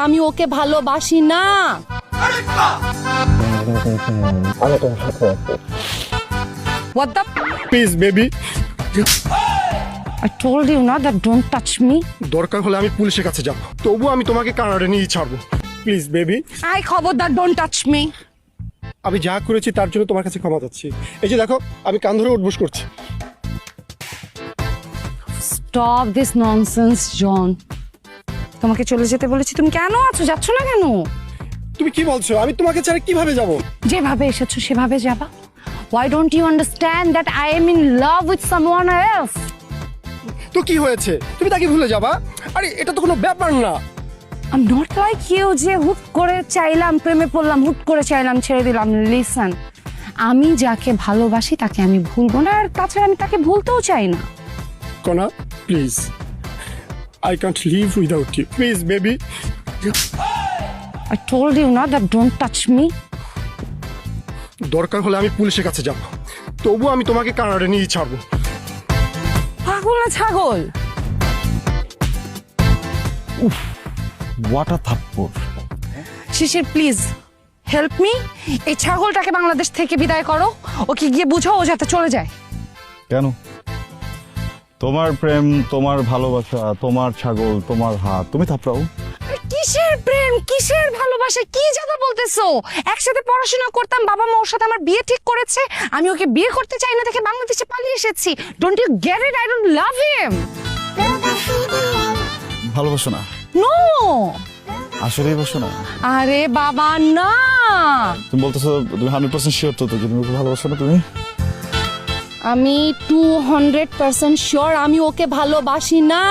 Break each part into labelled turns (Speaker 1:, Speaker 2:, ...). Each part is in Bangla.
Speaker 1: আমি ওকে ভালোবাসি না। What the?
Speaker 2: Please baby,
Speaker 1: I told you না that don't touch me.
Speaker 2: দরকার হলে আমি পুলিশের কাছে যাব, তবুও আমি তোমাকে কানাডা নিয়ে ছাড়বো। প্লিজ বেবি,
Speaker 1: আই খবরদার, don't touch me.
Speaker 2: আমি যা করেছি তার জন্য তোমার কাছে ক্ষমা চাচ্ছি। এই যে দেখো, আমি কান ধরে উঠবোস করছি।
Speaker 1: Stop this nonsense, John. তোমাকে চলে যেতে বলেছি, তুমি কেন আছো? যাচ্ছ না কেন?
Speaker 2: তুমি কি বলছো? আমি তোমাকে ছাড়া কিভাবে যাব?
Speaker 1: যেভাবে এসেছো সেভাবে যাবা। Why don't you understand that I am in love with someone else?
Speaker 2: তো কি হয়েছে? তুমি তাকে ভুলে যাবা? আরে এটা তো কোনো ব্যাপার না।
Speaker 1: I'm not like you যে হুট করে চাইলাম প্রেমে পড়লাম, হুট করে চাইলাম ছেড়ে দিলাম। লিসন, আমি যাকে ভালোবাসি তাকে আমি ভুলবো না, আর তাছাড়া আমি তাকে ভুলতেও চাই না।
Speaker 2: কনা, please, I can't live without you. Please baby.
Speaker 1: I told you না that don't touch me.
Speaker 2: দরকার হলে আমি পুলিশের কাছে যাব, তবুও আমি তোমাকে কানাডা নিয়ে ছাড়বো।
Speaker 1: পাগল না ছাগল?
Speaker 3: হোয়াট আ থাপ্পড়।
Speaker 1: শিশির প্লিজ হেল্প মি। এই ছাগলটাকে বাংলাদেশ থেকে বিদায় করো, ওকে গিয়ে বুঝাও ও যাতে চলে যায়।
Speaker 3: কেন? তোমার প্রেম, তোমার ভালোবাসা, তোমার ছাগল, তোমার হাত, তুমি থাপড়াও।
Speaker 1: কিসের প্রেম, কিসের ভালোবাসা, কি যাতা বলতেছো? একসাথে পড়াশোনা করতাম, বাবা মা ওর সাথে আমার বিয়ে ঠিক করেছে, আমি ওকে বিয়ে করতে চাই না দেখে বাংলাদেশে পালিয়ে এসেছি। Don't you get it? I don't love him.
Speaker 3: ভালোবাসো না?
Speaker 1: নো।
Speaker 3: আসলেই বাসো না?
Speaker 1: আরে বাবা না।
Speaker 3: তুমি বলতেছো তুমি 100% শিওর তো যে তুমি ওকে ভালোবাসো না? তুমি?
Speaker 1: আমি 200% শিওর আমি ওকে ভালোবাসি না।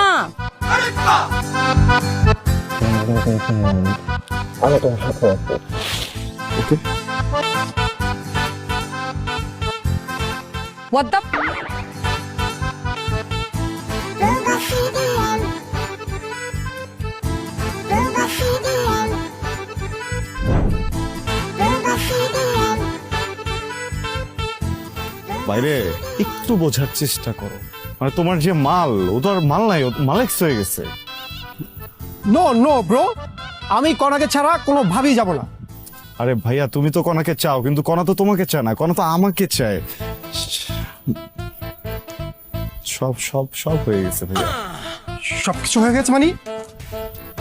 Speaker 3: ওকে।
Speaker 1: What the?
Speaker 3: বাইরে একটু বোঝার চেষ্টা করো, মানে তোমার যে মাল, ও তো আর মাল নাই, ও মালেক্স হয়ে গেছে।
Speaker 2: নো নো ব্রো, আমি কনাকে ছাড়া কোনোভাবেই যাব না।
Speaker 3: আরে ভাইয়া, তুমি তো কনাকে চাও, কিন্তু কনা তো তোমাকে চায় না, কনা তো আমাকে চায়। সব সব সব হয়ে গেছে ভাইয়া।
Speaker 2: সবকিছু হয়ে গেছে মানে?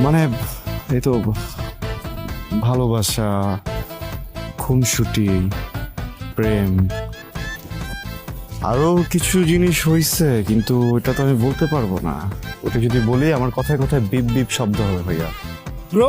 Speaker 3: মানে এই তো ভালোবাসা, খুনসুটি, প্রেম, আরো কিছু জিনিস হয়েছে, কিন্তু ওটা তো আমি বলতে পারবো না। ওটা যদি বলি আমার কথায় কথায় বিপ বিপ শব্দ হবে ভাইয়া।
Speaker 2: ব্রো